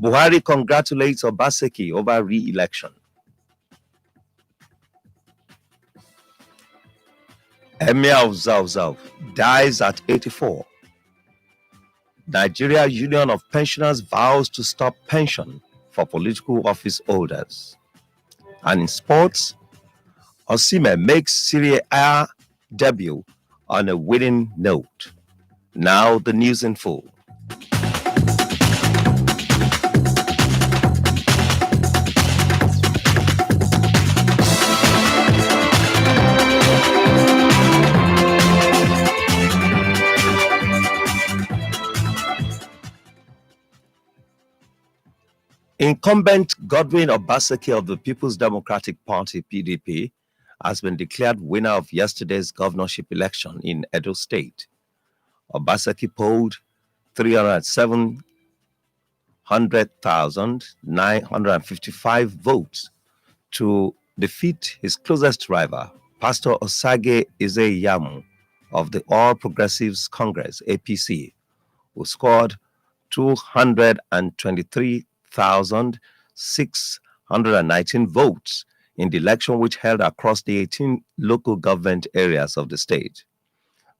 Buhari congratulates Obaseki over re-election. Emir of Zauzau dies at 84. Nigeria Union of Pensioners vows to stop pension for political office holders. And in sports, Osimhen makes Serie A debut on a winning note. Now the news in full. Incumbent Godwin Obaseki of the People's Democratic Party, PDP, has been declared winner of yesterday's governorship election in Edo State. Obaseki polled 307,955 votes to defeat his closest rival, Pastor Osage Izeyamu of the All Progressives Congress, APC, who scored 223,619 votes in the election which held across the 18 local government areas of the state.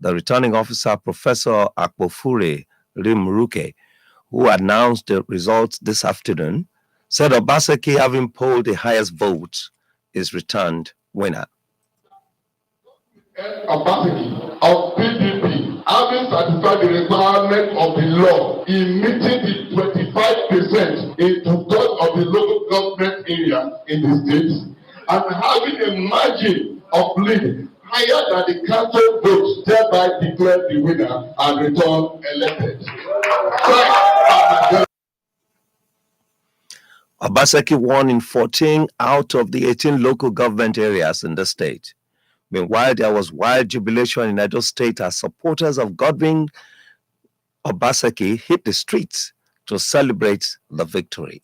The returning officer, Professor Akpofure Rimruke, who announced the results this afternoon, said Obaseki, having polled the highest votes, is returned winner. Obaseki of PDP, having satisfied the requirement of the law in meeting the 25% in two-thirds of the local government area in the state, and having a margin of lead higher than the council votes, thereby declared the winner and returned elected. Obaseki won in 14 out of the 18 local government areas in the state. Meanwhile, there was wild jubilation in Edo State as supporters of Godwin Obaseki hit the streets to celebrate the victory.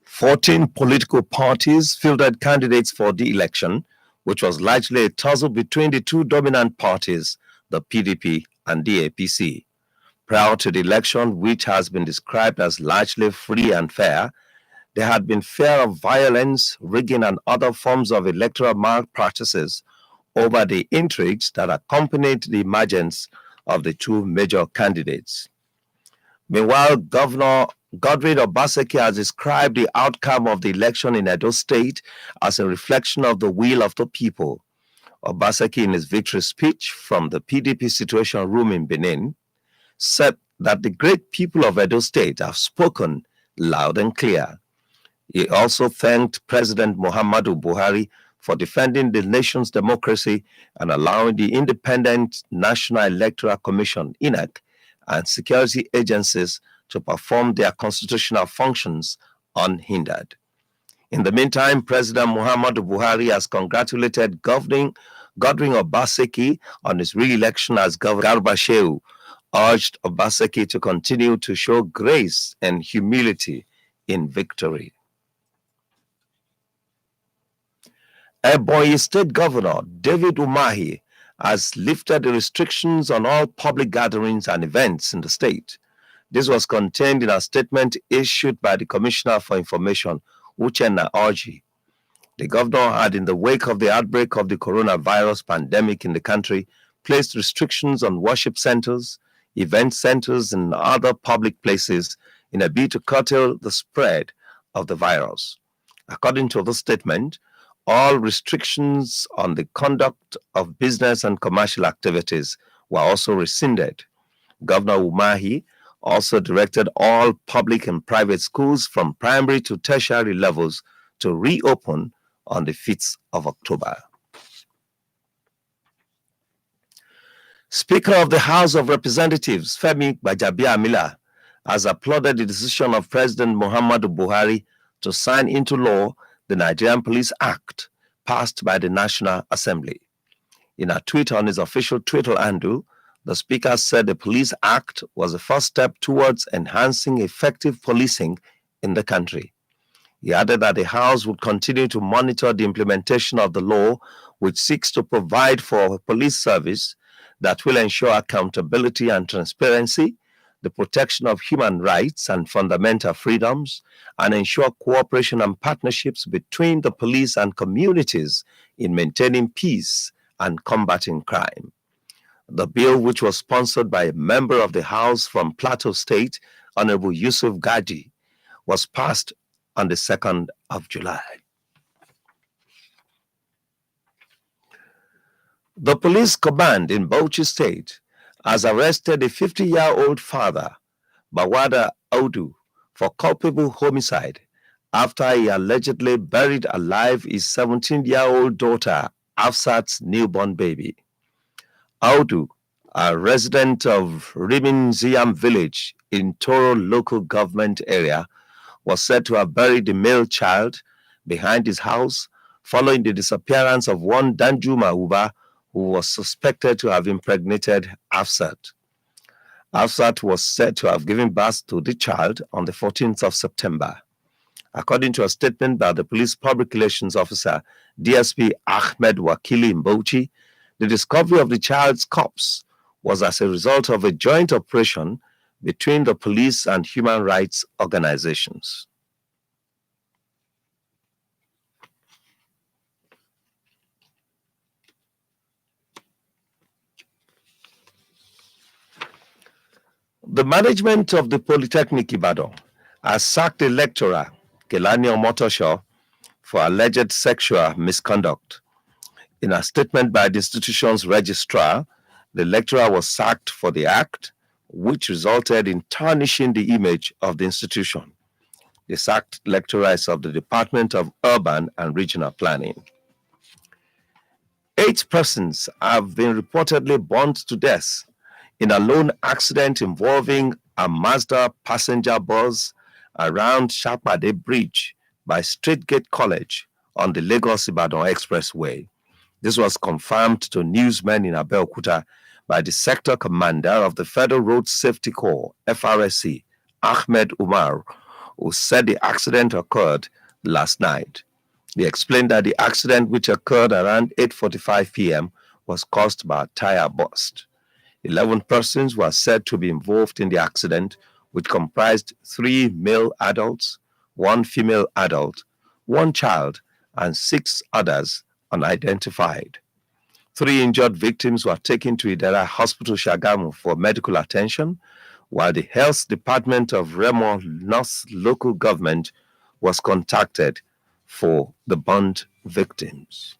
Fourteen political parties fielded candidates for the election, which was largely a tussle between the two dominant parties, the PDP and the APC. Prior to the election, which has been described as largely free and fair, there had been fear of violence, rigging, and other forms of electoral malpractices over the intrigues that accompanied the emergence of the two major candidates. Meanwhile, Governor Godwin Obaseki has described the outcome of the election in Edo State as a reflection of the will of the people. Obaseki, in his victory speech from the PDP Situation Room in Benin, said that the great people of Edo State have spoken loud and clear. He also thanked President Muhammadu Buhari for defending the nation's democracy and allowing the Independent National Electoral Commission, INEC, and security agencies to perform their constitutional functions unhindered. In the meantime, President Muhammadu Buhari has congratulated Godwin Obaseki on his re-election as Governor. Garba Shehu urged Obaseki to continue to show grace and humility in victory. Ebonyi State Governor David Umahi has lifted the restrictions on all public gatherings and events in the state. This was contained in a statement issued by the Commissioner for Information, Uchenna Orji. The governor had, in the wake of the outbreak of the coronavirus pandemic in the country, placed restrictions on worship centers, event centers, and other public places in a bid to curtail the spread of the virus. According to the statement, all restrictions on the conduct of business and commercial activities were also rescinded. Governor Umahi also directed all public and private schools from primary to tertiary levels to reopen on the 5th of October. Speaker of the House of Representatives, Femi Gbajabiamila, has applauded the decision of President Muhammadu Buhari to sign into law the Nigerian Police Act, passed by the National Assembly. In a tweet on his official Twitter handle, the Speaker said the Police Act was the first step towards enhancing effective policing in the country. He added that the House would continue to monitor the implementation of the law, which seeks to provide for a police service that will ensure accountability and transparency, the protection of human rights and fundamental freedoms, and ensure cooperation and partnerships between the police and communities in maintaining peace and combating crime. The bill, which was sponsored by a member of the House from Plateau State, Honorable Yusuf Gaji, was passed on the 2nd of July. The police command in Bauchi State has arrested a 50-year-old father, Bawada Audu, for culpable homicide after he allegedly buried alive his 17-year-old daughter, Afsat's newborn baby. Audu, a resident of Rimin Ziam village in Toro local government area, was said to have buried the male child behind his house following the disappearance of one Danjuma Uba who was suspected to have impregnated Afsat. Afsat was said to have given birth to the child on the 14th of September. According to a statement by the police public relations officer, DSP Ahmed Wakili Mbouchi, the discovery of the child's corpse was as a result of a joint operation between the police and human rights organizations. The management of the Polytechnic Ibadan has sacked a lecturer, Kelani Omotosho, for alleged sexual misconduct. In a statement by the institution's registrar, the lecturer was sacked for the act, which resulted in tarnishing the image of the institution. The sacked lecturer is of the Department of Urban and Regional Planning. 8 persons have been reportedly burned to death in a lone accident involving a Mazda passenger bus around Shapade Bridge by Straightgate College on the Lagos-Ibadan Expressway. This was confirmed to newsmen in Abeokuta by the sector commander of the Federal Road Safety Corps, FRSC, Ahmed Umar, who said the accident occurred last night. He explained that the accident, which occurred around 8:45 p.m., was caused by a tire burst. 11 persons were said to be involved in the accident, which comprised 3 male adults, 1 female adult, 1 child, and 6 others unidentified. 3 injured victims were taken to Idera Hospital Shagamu for medical attention, while the Health Department of Remo North local government was contacted for the burnt victims.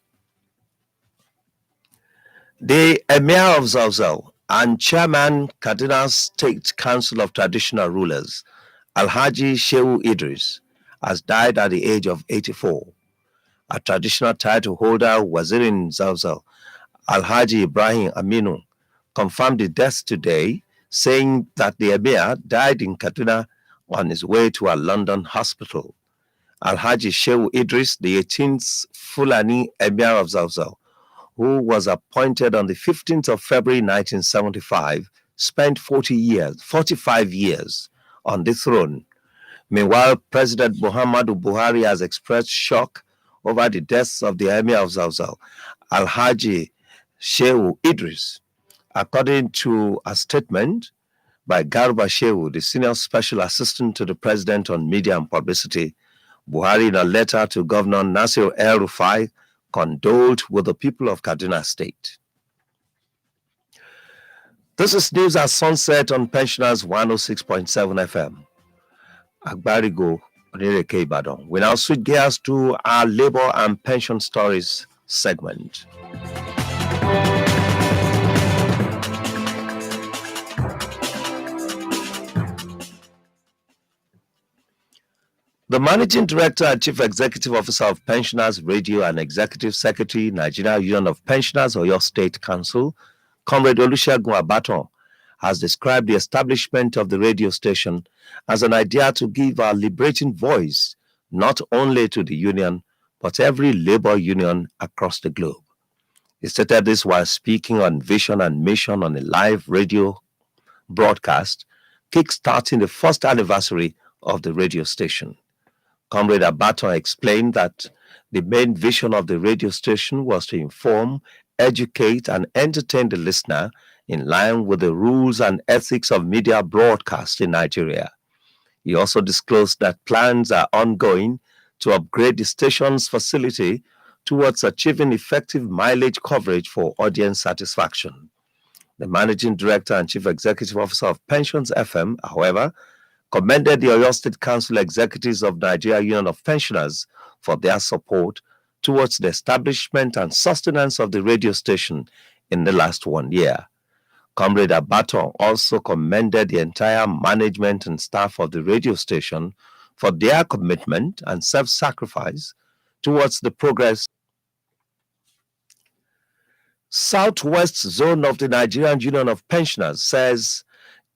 The Emir of Zauzau and Chairman Kaduna State Council of Traditional Rulers, Alhaji Shehu Idris, has died at the age of 84. A traditional title holder, Wazirin Zauzau, Alhaji Ibrahim Aminu, confirmed the death today, saying that the Emir died in Kaduna on his way to a London hospital. Alhaji Shehu Idris, the 18th Fulani Emir of Zauzau, who was appointed on the 15th of February 1975, spent 45 years on the throne. Meanwhile, President Muhammadu Buhari has expressed shock over the deaths of the Emir of Zauzau, Alhaji Shehu Idris. According to a statement by Garba Shehu, the Senior Special Assistant to the President on Media and Publicity, Buhari, in a letter to Governor Nasir El-Rufai, condoled with the people of Kaduna State. This is News at Sunset on Pensioners 106.7 FM. Agbarigo, Onireke Ibadan. We now switch gears to our labor and pension stories segment. The Managing Director and Chief Executive Officer of Pensioners Radio and Executive Secretary, Nigeria Union of Pensioners, Oyo State Council, Comrade Olusegun Abaton, has described the establishment of the radio station as an idea to give a liberating voice not only to the union, but every labor union across the globe. He stated this while speaking on vision and mission on a live radio broadcast, kick-starting the first anniversary of the radio station. Comrade Abaton explained that the main vision of the radio station was to inform, educate, and entertain the listener in line with the rules and ethics of media broadcast in Nigeria. He also disclosed that plans are ongoing to upgrade the station's facility towards achieving effective mileage coverage for audience satisfaction. The managing director and chief executive officer of Pensions FM, however, commended the Oyo State Council executives of Nigeria Union of Pensioners for their support towards the establishment and sustenance of the radio station in the last 1 year. Comrade Abaton also commended the entire management and staff of the radio station for their commitment and self-sacrifice towards the progress. Southwest Zone of the Nigerian Union of Pensioners says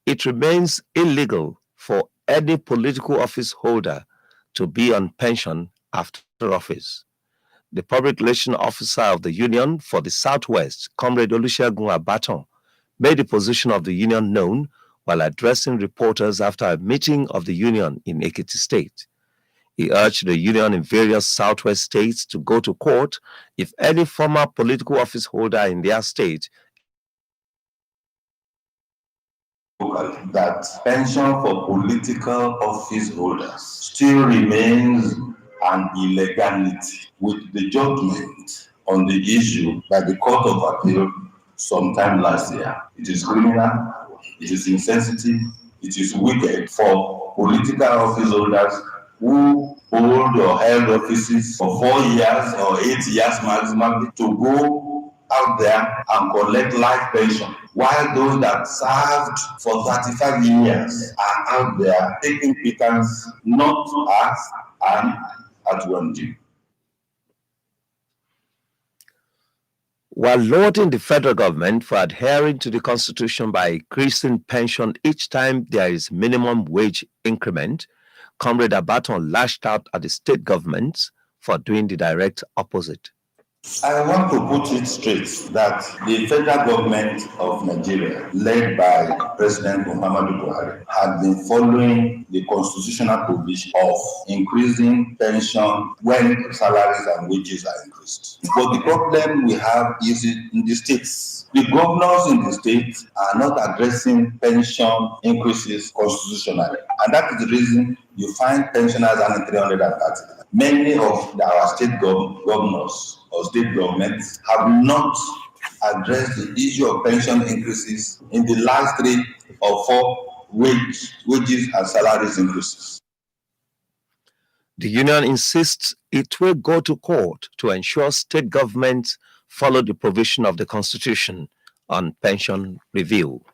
it remains illegal for any political office holder to be on pension after office. The public relations officer of the union for the Southwest, Comrade Olusegun Abaton, made the position of the union known while addressing reporters after a meeting of the union in Ekiti State. He urged the union in various Southwest states to go to court if any former political office holder in their state that pension for political office holders still remains an illegality, with the judgment on the issue by the Court of Appeal sometime last year. It is criminal, it is insensitive, it is wicked for political office holders who hold or held offices for 4 years or 8 years maximum to go out there and collect life pension, while those that served for 35 years are out there taking pittance not asked and at one due. While lauding the federal government for adhering to the Constitution by increasing pension each time there is minimum wage increment, Comrade Abaton lashed out at the state governments for doing the direct opposite. I want to put it straight that the federal government of Nigeria, led by President Muhammadu Buhari, had been following the constitutional provision of increasing pension when salaries and wages are increased. But the problem we have is in the states. The governors in the states are not addressing pension increases constitutionally. And that is the reason you find pensioners earning 330. Many of our state governors or state governments have not addressed the issue of pension increases in the last 3 or 4 wages and salaries increases. The union insists it will go to court to ensure state governments follow the provision of the Constitution on pension review.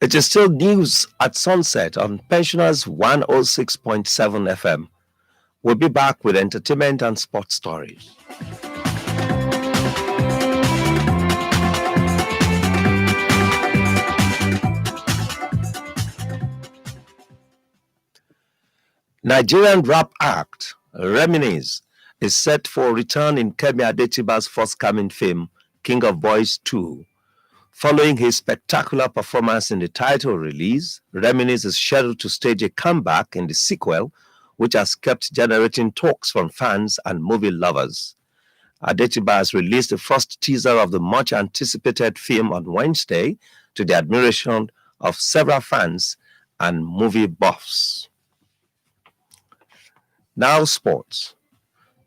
It is still news at sunset on Pensioners 106.7 FM. We'll be back with entertainment and sports stories. Nigerian rap act, Reminisce, is set for return in Kemi Adetiba's forthcoming film, King of Boys 2. Following his spectacular performance in the title release, Reminisce is scheduled to stage a comeback in the sequel, which has kept generating talks from fans and movie lovers. Adetiba has released the first teaser of the much-anticipated film on Wednesday to the admiration of several fans and movie buffs. Now sports.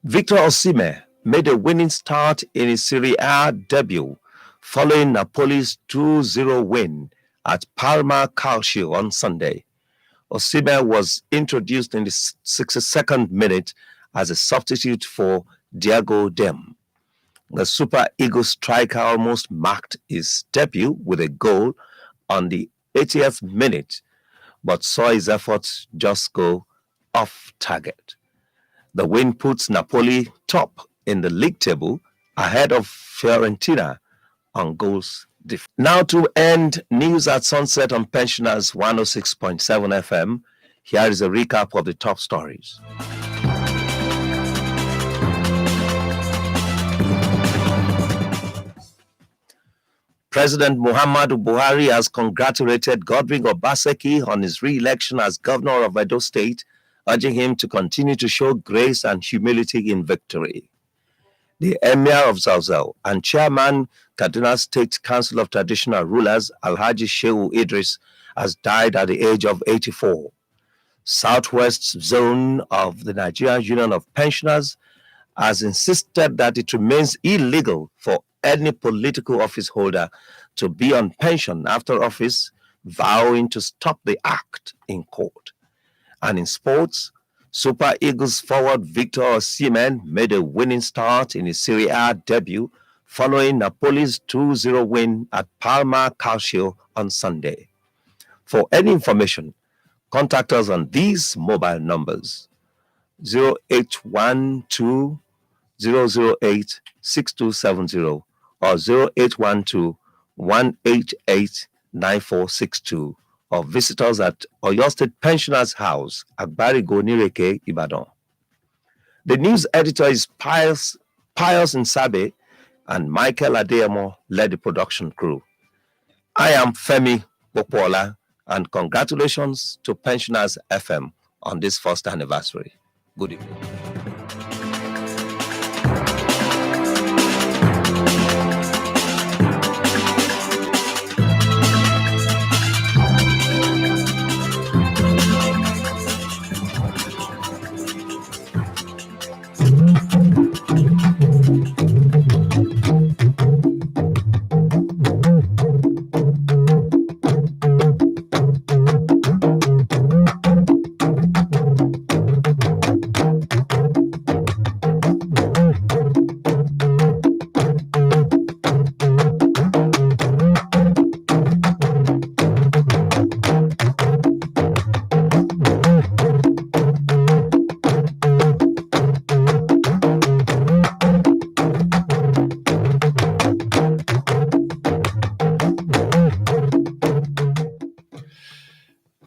Victor Osimhen made a winning start in his Serie A debut following Napoli's 2-0 win at Parma Calcio on Sunday. Osimhen was introduced in the 62nd minute as a substitute for Diego Dem. The Super Eagles striker almost marked his debut with a goal on the 80th minute, but saw his efforts just go off target. The win puts Napoli top in the league table ahead of Fiorentina on goals difference. Now to end news at sunset on Pensioners 106.7 FM, here is a recap of the top stories. President Muhammadu Buhari has congratulated Godwin Obaseki on his re-election as governor of Edo State, urging him to continue to show grace and humility in victory. The Emir of Zauzau and Chairman Kaduna State Council of Traditional Rulers, Alhaji Shehu Idris, has died at the age of 84. Southwest Zone of the Nigerian Union of Pensioners has insisted that it remains illegal for any political office holder to be on pension after office, vowing to stop the act in court. And in sports, Super Eagles forward Victor Osimhen made a winning start in his Serie A debut following Napoli's 2-0 win at Parma Calcio on Sunday. For any information, contact us on these mobile numbers: 0812 008 6270 or 0812 188 9462, or visit us at Oyo State Pensioners House, Agbarigo Nireke, Ibadan. The news editor is Pius Nsabe, and Michael Adeyemo led the production crew. I am Femi Popola, and congratulations to Pensioners FM on this first anniversary. Good evening.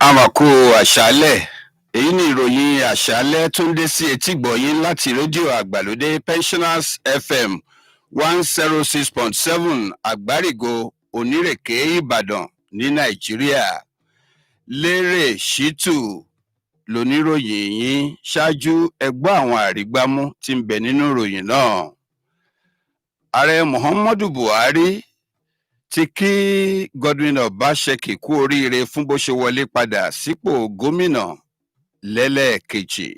Àmàkù àṣálẹ́, èyí ni ìròyìn àṣálẹ́ tó ń dé sí etígbọ̀yín láti rédíò àgbàlódé Pensioners FM 106.7 Àgbárígo Onírèké Ìbàdàn ní Nàìjíríà. Lérè Ṣítù lóníròyìn yín, ṣáájú ẹ gbọ́ àwọn àrígbámú tí ń bẹ nínú ìròyìn náà. Ààrẹ Muhammadu Buhari ti kí Godwin Obaseki kú oríire fún bó ṣe wọlé padà sípò gómìnà lẹ́lẹ́ẹ̀kejì.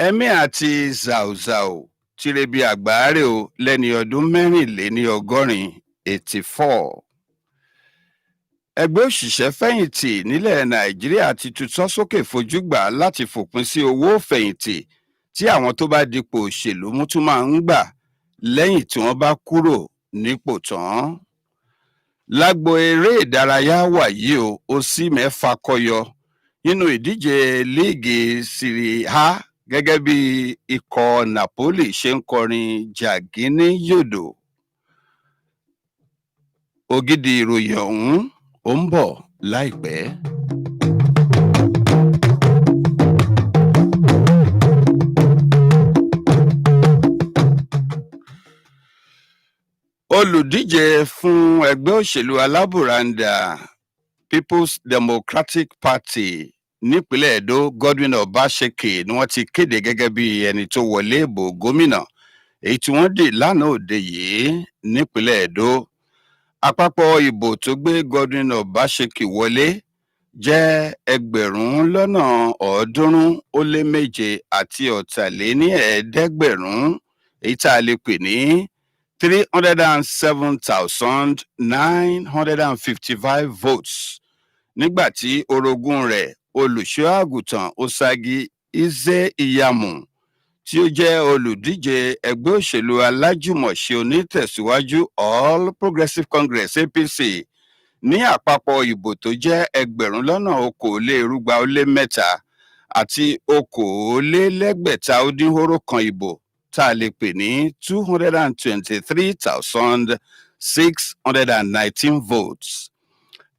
Emir àti Zauzau ti rebi àgbáre o lẹ́ni ọdún 84. Ẹgbẹ́ òṣìṣẹ́ fẹ̀yìntì nílẹ̀ Nàìjíríà ti tutọ́ sókè fojú gbà láti fòpin sí owó fẹ̀yìntì tí àwọn tó bá dipò òṣèlú mú tún máa ń gbà lẹ́yìn tí wọ́n bá kúrò nípò tán. Lágbo eré ìdárayá wàyí o, Osimhen fakọyọ nínú ìdíje líìgì Serie A gẹ́gẹ́ bí ikọ̀ Napoli ṣe ń kọrin jàgínní yòdò. Ògidì ìròyìn ọ̀hún ó ń bọ̀ láìpẹ́. Olùdíje fún ẹgbẹ́ òṣèlú alábùradà People's Democratic Party nípínlẹ̀ Edo, Godwin Obaseki, ni wọ́n ti kéde gẹ́gẹ́ bí ẹni tó wọlé ìbò gómìnà èyí tí wọ́n dì lánàá òde yìí nípínlẹ̀ Edo. Àpapọ̀ ìbò tó gbé Godwin Obaseki wọlé jẹ́ 307,700 èyí tá a lè pè ní 307,955 votes, nígbà tí orogún rẹ̀ olùṣọ́ àgùntàn Osagi Ize Iyamu, tí ó jẹ́ olùdíje ẹgbẹ́ òṣèlú alájùmọ̀ṣe onítẹ̀síwájú All Progressive Congress APC, ní àpapọ̀ ìbò tó jẹ́ 2,203 àti 2,600 ìbò tá a lè pè ní 223,619 votes.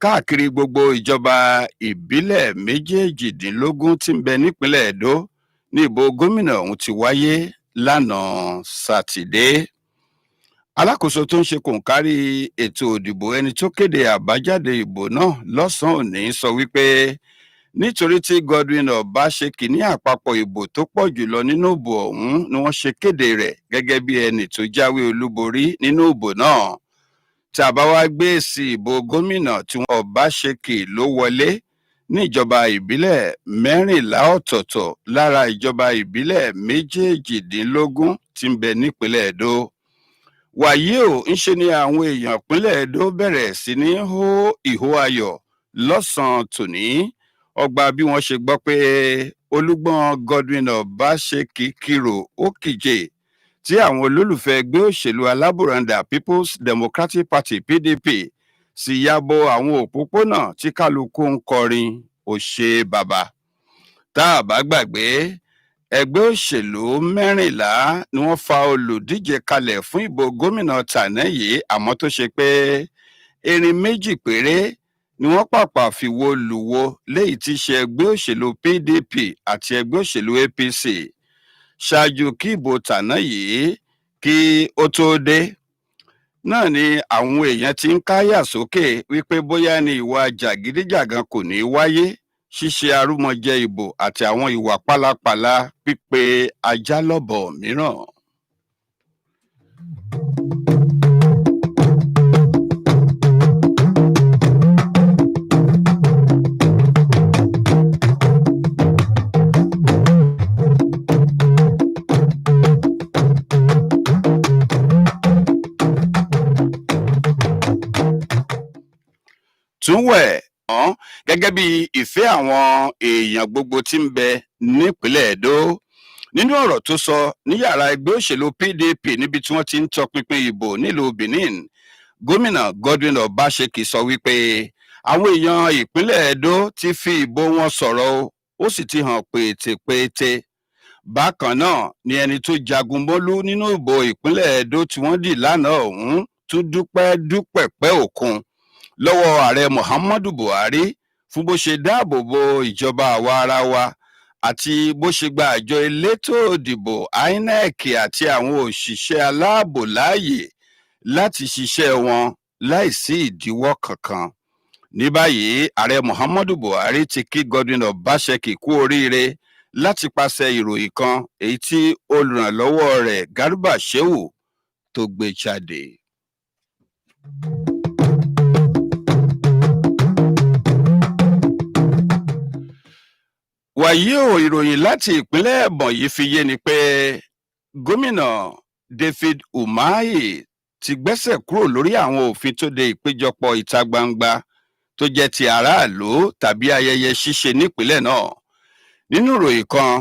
Káàkiri gbogbo ìjọba ìbílẹ̀ 18 tí ń bẹ nípínlẹ̀ Edo ní ìbò gómìnà ọ̀hún ti wáyé lánàá Sátidé. alákòóso tó ń ṣe kòǹkárí ètò òdìbò ẹni tó kéde àbájáde ìbò náà lọ́sàn-án òní sọ wípé nítorí tí Godwin Obaseki ní àpapọ̀ ìbò tó pọ̀ jùlọ nínú ìbò ọ̀hún ni wọ́n ṣe kéde rẹ̀ gẹ́gẹ́ bí ẹni tó jáwé olúborí nínú ìbò náà. Tí a bá wá gbé èsì ìbò gómìnà tí wọ́n Obaseki ló wọlé ní ìjọba ìbílẹ̀ 14 ọ̀tọ̀ọ̀tọ̀ lára ìjọba ìbílẹ̀ 18 tí ń bẹ nípínlẹ̀ Edo. Wàyí o, ńṣe ni àwọn èèyàn ìpínlẹ̀ Edo bẹ̀rẹ̀ sí ní hó ìhó ayọ̀ lọ́sàn-án tòní ọgbà bí wọ́n ṣe gbọ́ pé olúgbọ́n Godwin Obaseki kírò ó kìje tí àwọn olólùfẹ́ ẹgbẹ́ òṣèlú alábùradà People's Democratic Party PDP sì ya bo àwọn òpópónà tí kálukú ń kọrin ó ṣe bàbá. Tá a bá gbàgbé ẹgbẹ́ òṣèlú 14 ni wọ́n fa olùdíje kalẹ̀ fún ìbò gómìnà tàná yìí àmọ́ tó ṣe pé erin méjì péré ni wọ́n pàpà fi wo lùwo léyìí tí í ṣe ẹgbẹ́ òṣèlú PDP àti ẹgbẹ́ òṣèlú APC ṣáájú kí ìbò tàná yìí kí ó tó dé náà ni àwọn èèyàn ti ń káyà sókè wípé bóyá ni ìwà jàgídíjàgan kò ní wáyé, ṣíṣe arúmọjẹ ìbò àti àwọn ìwà pálapàla pípe ajá lọ́bọ̀ mìíràn. Túnwẹ̀ gẹ́gẹ́ bí ìfẹ́ àwọn èèyàn gbogbo tí ń bẹ nípínlẹ̀ Edo nínú ọ̀rọ̀ tó sọ ní yàrá ẹgbẹ́ òṣèlú PDP níbi tí wọ́n ti ń tọpinpin ìbò nílùú Benin, gómìnà Godwin Obaseki sọ wípé àwọn èèyàn ìpínlẹ̀ Edo ti fi ìbò wọn sọ̀rọ̀ ó sì ti hàn pétépété. Bákan náà ni ẹni tó jagun mólú nínú ìbò ìpínlẹ̀ Edo tí wọ́n dì lánàá ọ̀hún tún dúpẹ́ òkun lọ́wọ́ ààrẹ Muhammadu Buhari fún bó ṣe dáàbò bo ìjọba àwa ara wa àti bó ṣe gba àjọ elétò òdìbò INEC àti àwọn òṣìṣẹ́ aláàbò láàyè láti ṣiṣẹ́ wọn láìsí ìdíwọ́ kankan. Ní báyìí ààrẹ Muhammadu Buhari ti kí Godwin Obaseki kú oríire láti pàṣẹ ìròyìn kan èyí tí olùrànlọ́wọ́ rẹ̀ Garba Shehu tó gbé jáde. Wàyí o, ìròyìn láti ìpínlẹ̀ Ebonyi fi yé ni pé gómìnà David Umahi ti gbẹ́sẹ̀ kúrò lórí àwọn òfin tó de ìpéjọpọ̀ ìta gbangba tó jẹ́ ti aráàlú tàbí ayẹyẹ ṣíṣe nípínlẹ̀ náà. Nínú ìròyìn kan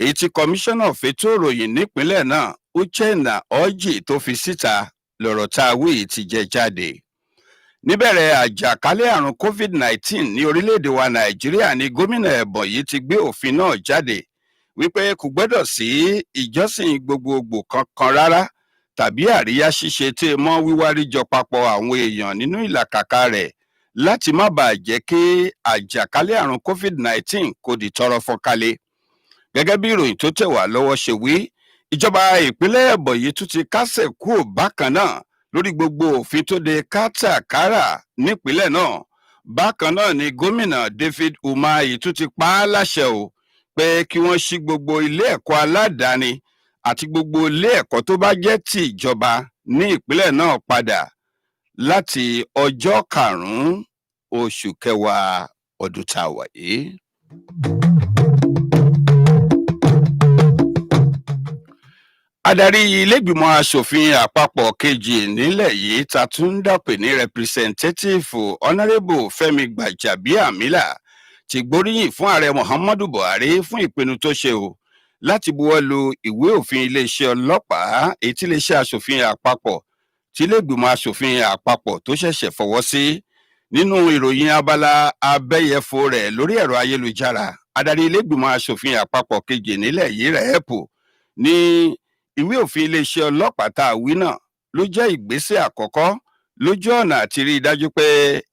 èyí tí kọmíṣánná fétò ìròyìn nípínlẹ̀ náà Uchenna Orji tó fi síta lọ̀rọ̀ tá a wí ti jẹ jáde. Níbẹ̀rẹ̀ àjàkálẹ̀ àrùn COVID-19 ní orílẹ̀-èdè wa Nàìjíríà ni gómìnà Ebonyi ti gbé òfin náà jáde wípé kò gbọ́dọ̀ sí ìjọsìn gbogbogbò kankan rárá tàbí àríyá ṣíṣe tí mọ́ wíwáríjọ papọ̀ àwọn èèyàn nínú ìlàkàkà rẹ̀ láti má bàa jẹ́ kí àjàkálẹ̀ àrùn COVID-19 kó di tọrọ fọ́nkálẹ̀. Gẹ́gẹ́ bí ìròyìn tó tẹ̀ wá lọ́wọ́ ṣe wí, ìjọba ìpínlẹ̀ Ebonyi tún ti kásẹ̀ kúrò bákan náà lórí gbogbo òfin tó de kátàkárà nípínlẹ̀ náà. Bákan náà ni gómìnà David Umahi tún ti pa á láṣẹ o pé kí wọ́n ṣí gbogbo ilé ẹ̀kọ́ aládàáni àti gbogbo ilé ẹ̀kọ́ tó bá jẹ́ ti ìjọba ní ìpínlẹ̀ náà padà láti ọjọ́ 5 oṣù kẹwàá ọdún tá a wà yìí. Adarí ilé-ìgbìmọ̀ asòfin àpapọ̀ kejì nílẹ̀ yìí ta tún ń dàpè ní representative honourable Fẹ́mi Gbàjàbíàmílà ti gbóríyìn fún ààrẹ Muhammadu Buhari fún ìpinnu tó ṣe o láti buwọ́ lu ìwé òfin iléeṣẹ́ ọlọ́pàá èyí tí iléeṣẹ́ asòfin àpapọ̀ tí ilé-ìgbìmọ̀ asòfin àpapọ̀ tó ṣẹ̀ṣẹ̀ fọwọ́ sí. Nínú ìròyìn abala abẹ́yẹfò rẹ̀ lórí ẹ̀rọ ayélujára, adarí ilé-ìgbìmọ̀ asòfin àpapọ̀ kejì nílẹ̀ yìí rẹ̀ẹ́pù ní ìwé òfin iléeṣẹ́ ọlọ́pàá tá a wí náà ló jẹ́ ìgbésẹ̀ àkọ́kọ́ lójú ọ̀nà àti rí i dájú pé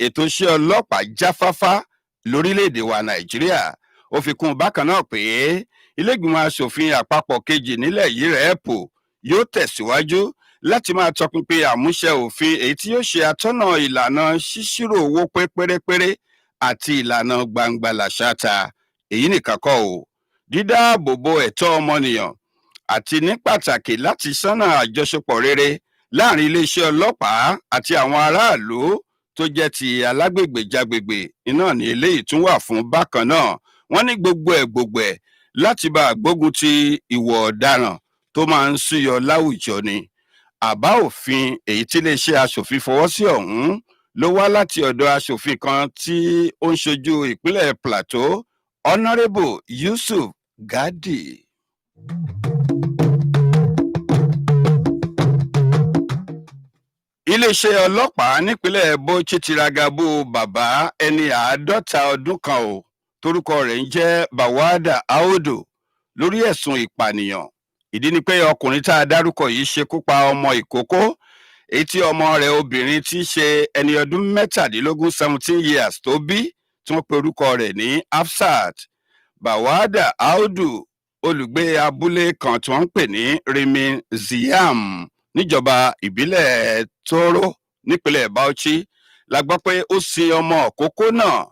ètò iṣẹ́ ọlọ́pàá jáfáfá lórílẹ̀‐èdè wa Nàìjíríà. Ó fi kún un bákan náà pé ilé-ìgbìmọ̀ asòfin àpapọ̀ kejì nílẹ̀ yìí rẹ̀ẹ́pù yóò tẹ̀síwájú láti máa tọpinpin àmúṣẹ òfin èyí tí yóò ṣe atọ́nà ìlànà ṣíṣírò owó pé pérépéré àti ìlànà gbangba làṣáta. Èyí nìkan kọ́ o, dídáàbòbo ẹ̀tọ́ ọmọnìyàn àti ní pàtàkì láti ṣọ́nà àjọṣepọ̀ rere láàrin iléeṣẹ́ ọlọ́pàá àti àwọn aráàlú tó jẹ́ ti alágbègbè jágbègbè iná ní eléyìí tún wà fún bákan náà. Wọ́n ní gbogbo ẹ̀ láti bá gbógun ti ìwà ọ̀daràn tó máa ń súyọ láwùjọ ni. Àbá òfin èyí tí iléeṣẹ́ aṣòfin fọwọ́ sí ọ̀hún ló wá láti ọ̀dọ̀ aṣòfin kan tí ó ń ṣojú ìpínlẹ̀ Plateau, Honourable Yusuf Gadi. Iléeṣẹ́ ọlọ́pàá nípínlẹ̀ Bauchi ti ragabú bàbá ẹni 50 ọdún kan o torúkọ rẹ̀ ń jẹ́ Bawada Audu lórí ẹ̀sùn ìpànìyàn. Ìdí ni pé ọkùnrin tá a dárúkọ yìí ṣekú pa ọmọ ìkókó èyí tí ọmọ rẹ̀ obìnrin tí í ṣe ẹni ọdún 17 years tó bí tí wọ́n pe orúkọ rẹ̀ ní Hafsat. Bawada Audu, olùgbé abúlé kan tí wọ́n ń pè ní Rimin Ziam níjọba ìbílẹ̀ Toro nípínlẹ̀ Bauchi, la gbọ́ pé ó sin ọmọ òkókó náà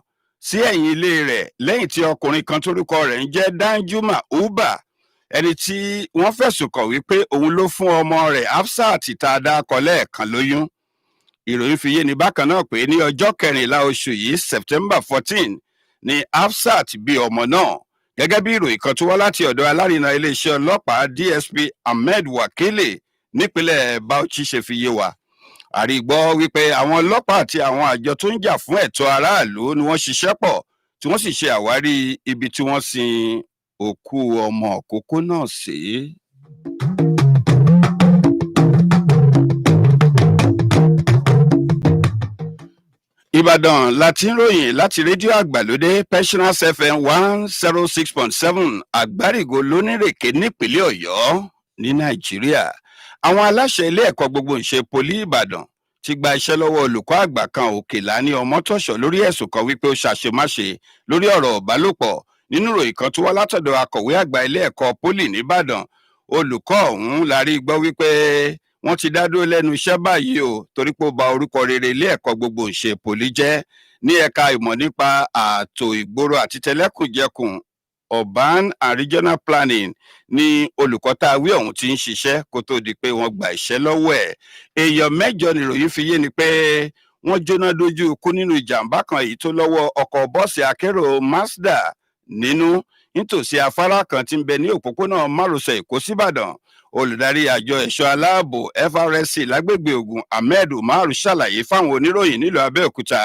sí ẹ̀yìn ilé rẹ̀ lẹ́yìn tí ọkùnrin kan tórúkọ rẹ̀ ń jẹ́ Danjuma Uba, ẹni tí wọ́n fẹ̀sùn kàn wípé òun ló fún ọmọ rẹ̀ Hafsat tá a dákọ lẹ́ẹ̀kan lóyún. Ìròyìn fi yé ni bákan náà pé ní ọjọ́ 14 oṣù yìí, September 14, ni Hafsat bí ọmọ náà, gẹ́gẹ́ bí ìròyìn kan tó wá láti ọ̀dọ̀ alárinà iléeṣẹ́ ọlọ́pàá DSP Ahmed Wakili nípínlẹ̀ Bauchi ṣe fi yé wa. Àrígbọ́ wípé àwọn ọlọ́pàá àti àwọn àjọ tó ń jà fún ẹ̀tọ́ aráàlú ni wọ́n ṣiṣẹ́ pọ̀ tí wọ́n sì ṣe àwárí ibi tí wọ́n sin òkú ọmọ òkókó náà sí. Ìbàdàn láti ń ròyìn láti rédíò àgbàlódé Pensioners FM 106.7 Àgbárígo lónírèké nípínlẹ̀ Ọ̀yọ́ ní Nàìjíríà. Àwọn aláṣẹ ilé ẹ̀kọ́ gbogbo ìṣe poli Ìbàdàn ti gba iṣẹ́ lọ́wọ́ olùkọ́ àgbà kan Òkèlání Ọmọ́tọ̀ṣọ́ lórí ẹ̀sùn kan wípé ó ṣàṣemáṣe lórí ọ̀rọ̀ ìbálòpọ̀. Nínú ìròyìn kan tó wá látọ̀dọ̀ akọ̀wé àgbà ilé ẹ̀kọ́ poli nìbàdàn, olùkọ́ ọ̀hún la rí gbọ́ wípé wọ́n ti dá dúró lẹ́nu iṣẹ́ báyìí o torí pé ó ba orúkọ rere ilé ẹ̀kọ́ gbogbo ìṣe poli jẹ́. Ní ẹ̀ka ìmọ̀ nípa ààtò ìgboro àti tẹlẹ́kùnjẹkùn Urban and Regional Planning ni olùkọ́ tá a wí ọ̀hún ti ń ṣiṣẹ́ kó tó di pé wọ́n gba iṣẹ́ lọ́wọ́ ẹ̀. Èèyàn 8 nìròyìn fi yé ni pé wọ́n jóná dojú ikú nínú ìjàmbá kan èyí tó lọ́wọ́ ọkọ̀ bọ́ọ̀sì akérò Mazda nínú nítòsí afárá kan tí ń bẹ ní òpópónà márosẹ̀ Èkó síbàdàn. Olùdarí àjọ ẹ̀ṣọ́ aláàbò FRSC lágbègbè Ògùn Ahmed Umar ṣàlàyé fáwọn oníròyìn nílùú Abẹ́òkúta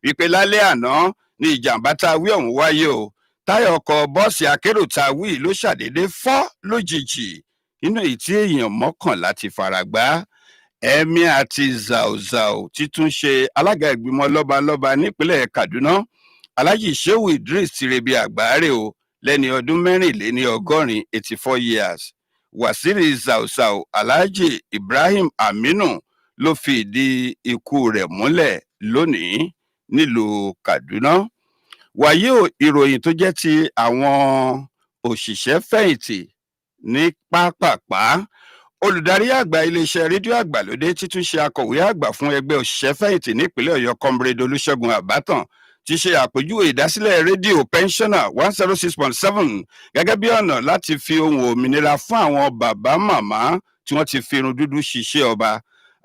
wípé lálẹ́ àná ni ìjàmbá tá a wí ọ̀hún wáyé o. Táyà ọkọ̀ bọ́ọ̀sì akérò tá a wí ló ṣàdédé fọ́ lójijì nínú èyí tí èèyàn 11 ti fara gbá. Emir àti Zauzau títún ṣe alága ìgbìmọ̀ lọ́balọ́ba nípínlẹ̀ Kaduna Alhaji Shehu Idris ti rebi àgbáre o lẹ́ni ọdún 84 84 years. Waziri Zauzau Alhaji Ibrahim Aminu ló fi ìdí ikú rẹ̀ múlẹ̀ lónìí nílùú Kaduna. Wàyí o, ìròyìn tó jẹ́ ti àwọn òṣìṣẹ́ fẹ̀yìntì ní pápápá. Olùdarí àgbà iléeṣẹ́ rédíò àgbàlódé títún ṣe akọ̀wé àgbà fún ẹgbẹ́ òṣìṣẹ́ fẹ̀yìntì nípínlẹ̀ Ọ̀yọ́ Comrade Olúṣẹ́gun Àbátàn ti ṣe àpèjúwe ìdásílẹ̀ rédíò Pensioner 106.7 gẹ́gẹ́ bí ọ̀nà láti fi ohùn òmìnira fún àwọn bàbá màmá tí wọ́n ti fi irun dúdú ṣiṣẹ́ ọba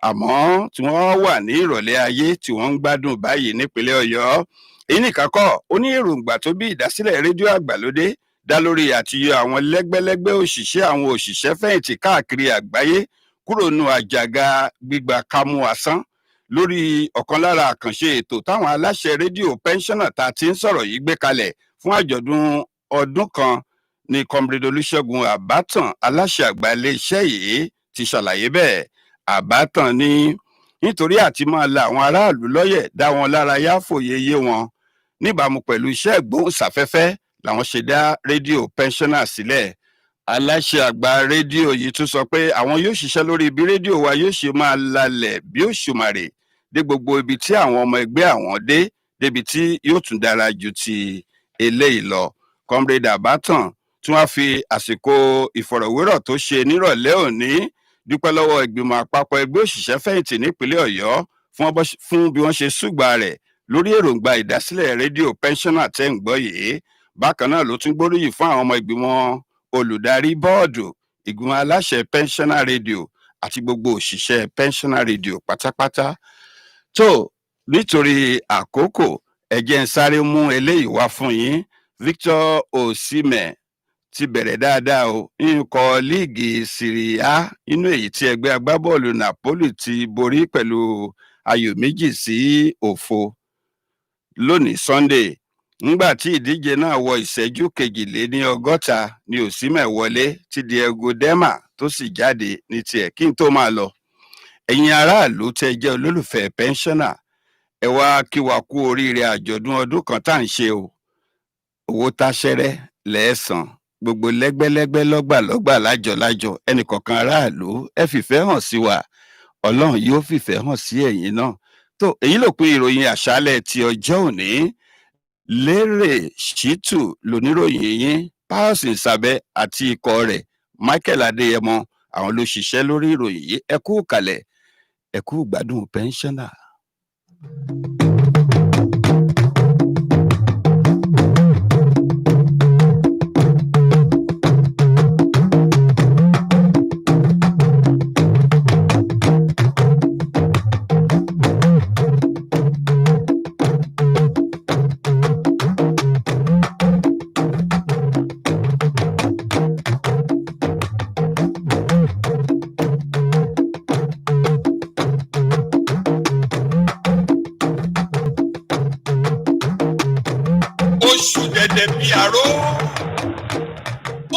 àmọ́ tí wọ́n wà ní ìrọ̀lẹ́ ayé tí wọ́n ń gbádùn báyìí nípínlẹ̀ Ọ̀yọ́. Èyí nìkan kọ́, ó ní èròǹgbà tó bí ìdásílẹ̀ rédíò àgbàlódé dá lórí àtiyọ àwọn lẹ́gbẹ́lẹ́gbẹ́ òṣìṣẹ́ àwọn òṣìṣẹ́ fẹ̀yìntì káàkiri àgbáyé kúrò nù àjàgà gbígba kámú asán lórí ọ̀kan lára àkànṣe ètò táwọn aláṣẹ rédíò Pensioner tá ti ń sọ̀rọ̀ yìí gbé kalẹ̀ fún àjọ̀dún ọdún kan ní Comrade Olúṣẹ́gun Àbátàn aláṣẹ àgbà iléeṣẹ́ yìí ti ṣàlàyé bẹ́ẹ̀. Àbátàn ní nítorí àti máa la àwọn aráàlú lọ́yẹ̀ dá wọn lára yá fòye yé wọn níbàámu pẹ̀lú iṣẹ́ ìgbóhùnsáfẹ́fẹ́ làwọn ṣe dá rédíò Pensioner sílẹ̀. Aláṣẹ àgbà rédíò yìí tún sọ pé àwọn yóò ṣiṣẹ́ lórí bí rédíò wa yóò ṣe máa lalẹ̀ bí òṣùmàrè dé gbogbo ibi tí àwọn ọmọ ẹgbẹ́ àwọn dé débi tí yóò tún dára ju ti eléyìí lọ. Comrade Àbátàn tí wọ́n fi àsìkò ìfọ̀rọ̀wérọ̀ tó ṣe nírọ̀lẹ́ òní dúpẹ́ lọ́wọ́ ìgbìmọ̀ àpapọ̀ ẹgbẹ́ òṣìṣẹ́ fẹ̀yìntì nípínlẹ̀ ọ̀yọ́ fún bí wọ́n ṣe ṣùgbà rẹ̀ lórí èròǹgbà ìdásílẹ̀ rédíò pensioner tẹ́ ń gbọ́ yìí. Bákan náà ló tún gbóríyìn fún àwọn ọmọ ìgbìmọ̀ olùdarí bọ́ọ̀dù ìgbìmọ̀ aláṣẹ pensioner radio àti gbogbo òṣìṣẹ́ pensioner radio pátápátá. tó nítorí àkókò ẹ jẹ́ n sáré mú eléyìí wá fún yín. Victor Osimhen ti bẹ̀rẹ̀ dáadáa o ikọ̀ líìgì Serie A inú èyí tí ẹgbẹ́ agbábọ́ọ̀lù Napoli ti borí pẹ̀lú ayò 2-0 lónìí Sunday. Nígbà tí ìdíje náà wọ ìṣẹ́jú kejìléníọgọ́ta ni Osimhen wọlé tí Diego Dema tó sì jáde ní tiẹ̀. Kí n tó máa lọ, ẹ̀yin aráàlú tẹ́ jẹ́ olólùfẹ́ pensioner, ẹ wá kí wa kú oríire àjọ̀dún ọdún kan tá à ń ṣe o. Owó táṣẹ́rẹ́ lẹ́ẹ̀sán, gbogbo lẹ́gbẹ́lẹ́gbẹ́ lọ́gbàlọ́gbà lájọ̀lájọ̀, ẹnìkọ̀ọ̀kan aráàlú ẹ fìfẹ́ hàn sí wa, Ọlọ́run yóò fìfẹ́ hàn sí ẹ̀yin náà. tó èyí lópin ìròyìn àṣálẹ́ ti ọjọ́ òní. Lérè Ṣítù lóníròyìn yín, Pius Nsabẹ́ àti ikọ̀ rẹ̀ Michael Adéyẹmọ àwọn ló ṣiṣẹ́ lórí ìròyìn yìí. Ẹ kú kalẹ̀, ẹ kú gbádùn pensioner. Oṣù dẹ̀dẹ̀ bí aró,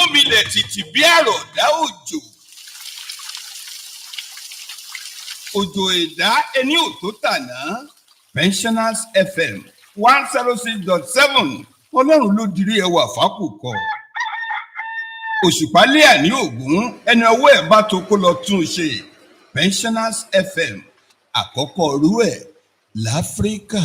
omilẹ̀ tìtì bí àrọ̀dá òjò. Òjò ẹ̀dá ẹni ò tó tàná. Pensioners FM 106.7 Ọlọ́run ló dirí ẹwà fákùkọ. Òṣùpálẹ̀ àní ògún ẹni ọwọ́ ẹ̀ bá tó kó lọ tún ṣe. Pensioners FM àkọ́kọ́ rú ẹ̀ láfíríkà.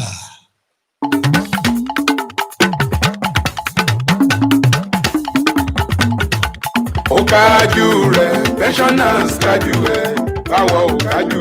Ó kájú rẹ̀ pensioners kájú ẹ̀ báwo ò kájú.